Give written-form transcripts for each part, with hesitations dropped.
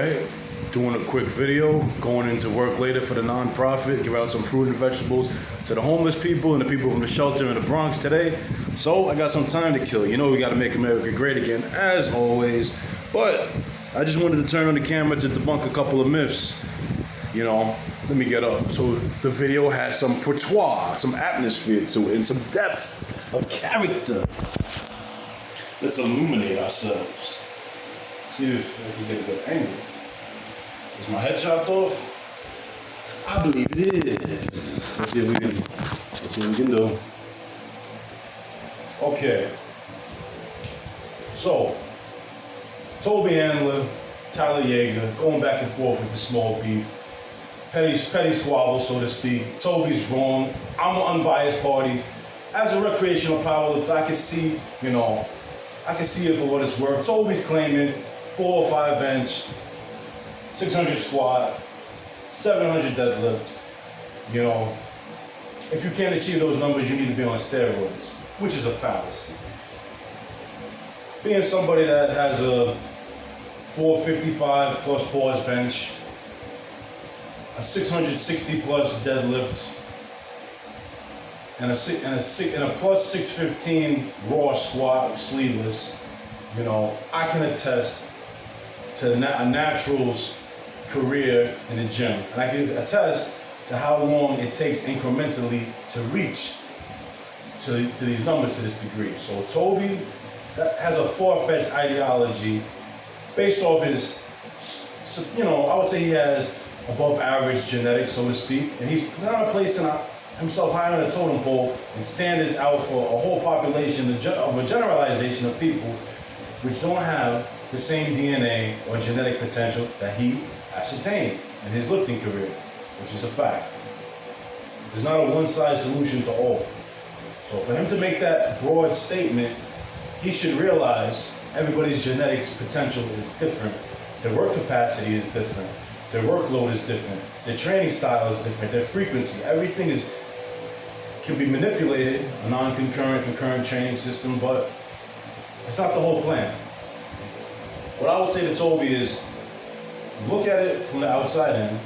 Alright, doing a quick video, going into work later for the non-profit, give out some fruit and vegetables to the homeless people and the people from the shelter in the Bronx today. So I got some time to kill. You know we gotta make America great again, as always. But I just wanted to turn on the camera to debunk a couple of myths. You know, let me get up. So the video has some patois, some atmosphere to it, and some depth of character. Let's illuminate ourselves. See if I can get a good angle. Is my head chopped off? I believe it is. Let's see what we can do. Okay. So, Tobi Handler, Tyler Yeager, going back and forth with the small beef. Petty squabble, so to speak. Tobi's wrong. I'm an unbiased party. As a recreational powerlifter, I can see it for what it's worth. Tobi's claiming 405 bench, 600 squat, 700 deadlift. You know, if you can't achieve those numbers, you need to be on steroids, which is a fallacy. Being somebody that has a 455 plus pause bench, a 660 plus deadlift, and a plus 615 raw squat, sleeveless, you know, I can attest to a natural's career in the gym. And I can attest to how long it takes incrementally to reach to these numbers to this degree. So Tobi has a far-fetched ideology based off his, you know, I would say he has above average genetics, so to speak, and he's kind of placing himself high on a totem pole and standards out for a whole population of a generalization of people which don't have the same DNA or genetic potential that he ascertained in his lifting career, which is a fact. There's not a one-size solution to all. So for him to make that broad statement, he should realize everybody's genetics potential is different. Their work capacity is different. Their workload is different. Their training style is different. Their frequency, everything can be manipulated, a non-concurrent, concurrent training system, but it's not the whole plan. What I would say to Tobi is, look at it from the outside in,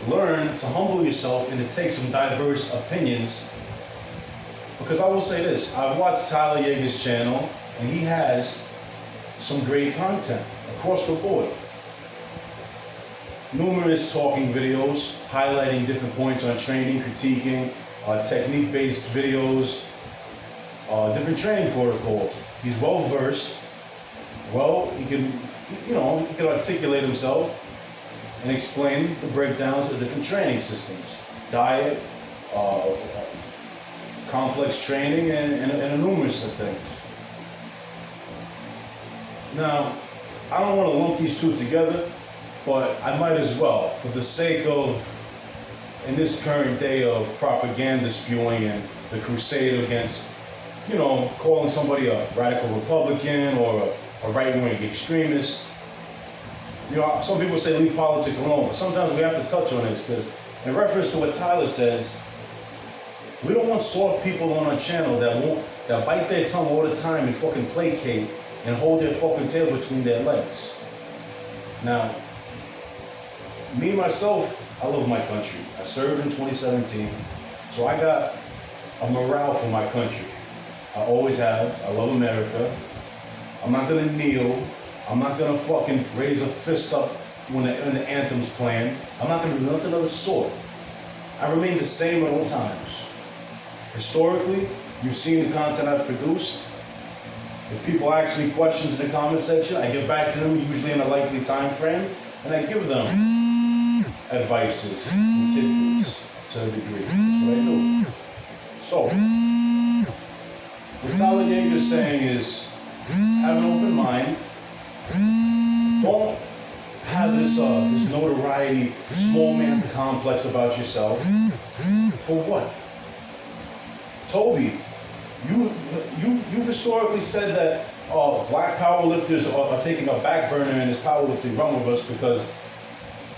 learn to humble yourself and to take some diverse opinions, because I will say this, I've watched Tyler Yeager's channel, and he has some great content across the board. Numerous talking videos highlighting different points on training, critiquing, technique-based videos, different training protocols. He's well-versed. Well, he can articulate himself and explain the breakdowns of different training systems, diet, complex training, and a numerous of things. Now, I don't want to lump these two together, but I might as well, for the sake of, in this current day of propaganda spewing and the crusade against, you know, calling somebody a radical Republican or a right-wing extremist. You know, some people say leave politics alone, but sometimes we have to touch on this, because in reference to what Tyler says, we don't want soft people on our channel that bite their tongue all the time and fucking placate and hold their fucking tail between their legs. Now, me, myself, I love my country. I served in 2017, so I got a morale for my country. I always have. I love America. I'm not gonna kneel. I'm not gonna fucking raise a fist up when the anthem's playing. I'm not gonna do nothing of the sort. I remain the same at all times. Historically, you've seen the content I've produced. If people ask me questions in the comment section, I get back to them usually in a likely time frame, and I give them advices and tidbits to a degree. That's what I do. So, what Tyler Yeager is saying is, have an open mind. Don't have this notoriety, small man's complex about yourself. For what? Tobi, you've historically said that black powerlifters are taking a back burner in this powerlifting run with us because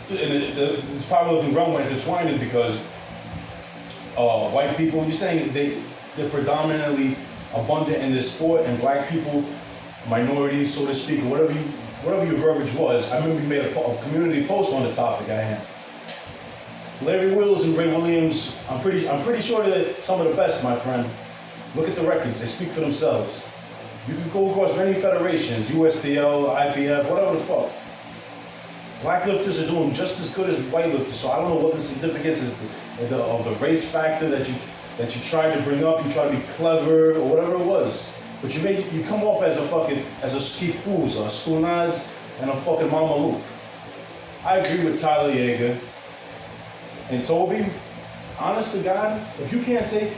this powerlifting run were intertwined because white people, you're saying they're predominantly abundant in this sport, and black people, minorities, so to speak, or whatever whatever your verbiage was. I remember you made a community post on the topic at hand. Larry Wills and Ray Williams, I'm pretty sure they're some of the best, my friend. Look at the records, they speak for themselves. You can go across many federations, USPL, IPF, whatever the fuck. Black lifters are doing just as good as white lifters, so I don't know what the significance is of the race factor that you tried to bring up. You tried to be clever or whatever it was, but you come off as a Skifoos, a Skunads, and a fucking Mama Luke. I agree with Tyler Yeager and Tobi. Honest to God, if you can't take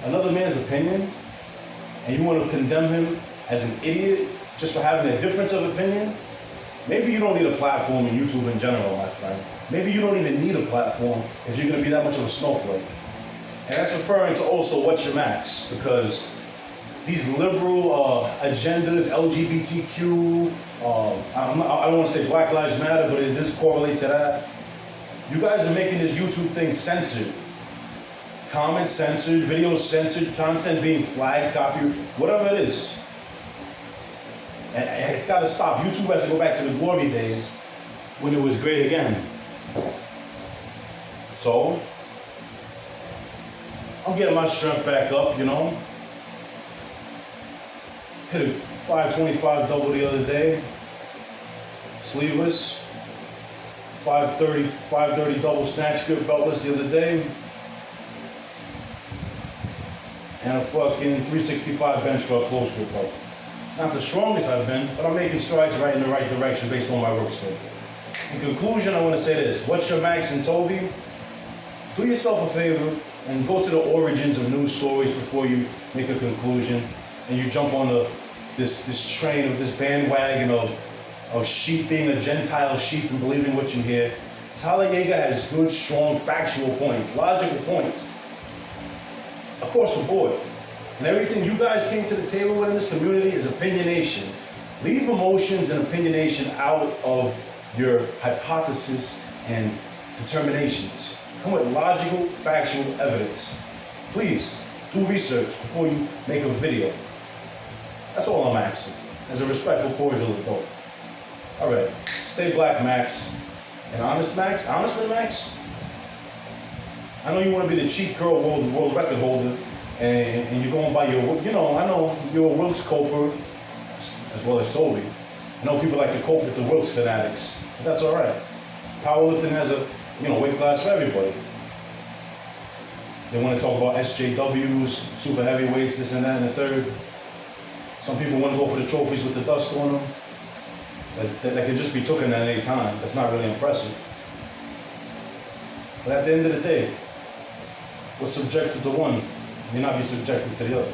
another man's opinion and you want to condemn him as an idiot just for having a difference of opinion, maybe you don't need a platform in YouTube in general, my friend. Maybe you don't even need a platform if you're going to be that much of a snowflake. And that's referring to also What's Your Max, because these liberal agendas, LGBTQ, I don't want to say Black Lives Matter, but it does correlate to that. You guys are making this YouTube thing censored. Comments censored, videos censored, content being flagged, copied, whatever it is. And it's got to stop. YouTube has to go back to the glory days when it was great again. So, I'm getting my strength back up, you know. Hit a 525 double the other day. Sleeveless. 530 double snatch grip beltless the other day. And a fucking 365 bench for a close grip belt. Not the strongest I've been, but I'm making strides right in the right direction based on my work schedule. In conclusion, I want to say this. What's Your Max and Tobi? Do yourself a favor and go to the origins of news stories before you make a conclusion and you jump on this train of this bandwagon of sheep being a Gentile sheep and believing what you hear. Tyler Yeager has good, strong, factual points, logical points across the board. And everything you guys came to the table with in this community is opinionation. Leave emotions and opinionation out of your hypothesis and determinations. Come with logical, factual evidence. Please, do research before you make a video. That's all I'm asking, as a respectful, cordial adult. All right, stay black, Max. And honestly, Max, I know you want to be the cheat curl world record holder, and you're going by your, I know you're a Wilkes Coper, as well as Tobi. I know people like to cope with the Wilkes fanatics, but that's all right. Powerlifting has a, weight class for everybody. They want to talk about SJWs, super heavyweights, this and that and the third. Some people want to go for the trophies with the dust on them. That can just be taken at any time. That's not really impressive. But at the end of the day, what's subjective to one may not be subjective to the other.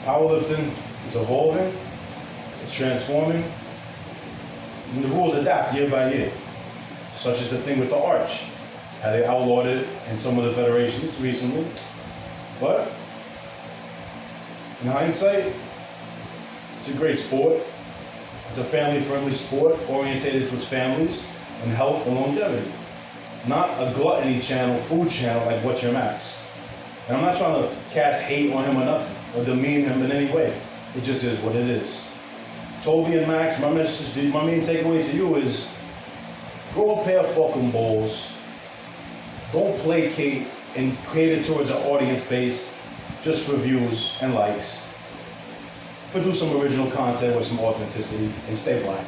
Powerlifting is evolving, it's transforming, and the rules adapt year by year. Such as the thing with the arch, how they outlawed it in some of the federations recently. But in hindsight, it's a great sport. It's a family-friendly sport orientated towards families and health and longevity. Not a gluttony channel, food channel like What's Your Max. And I'm not trying to cast hate on him or nothing, or demean him in any way. It just is what it is. Tobi and Max, my main takeaway to you is, grow a pair of fucking balls. Don't placate and cater towards an audience base just for views and likes. Produce some original content with some authenticity and stay black.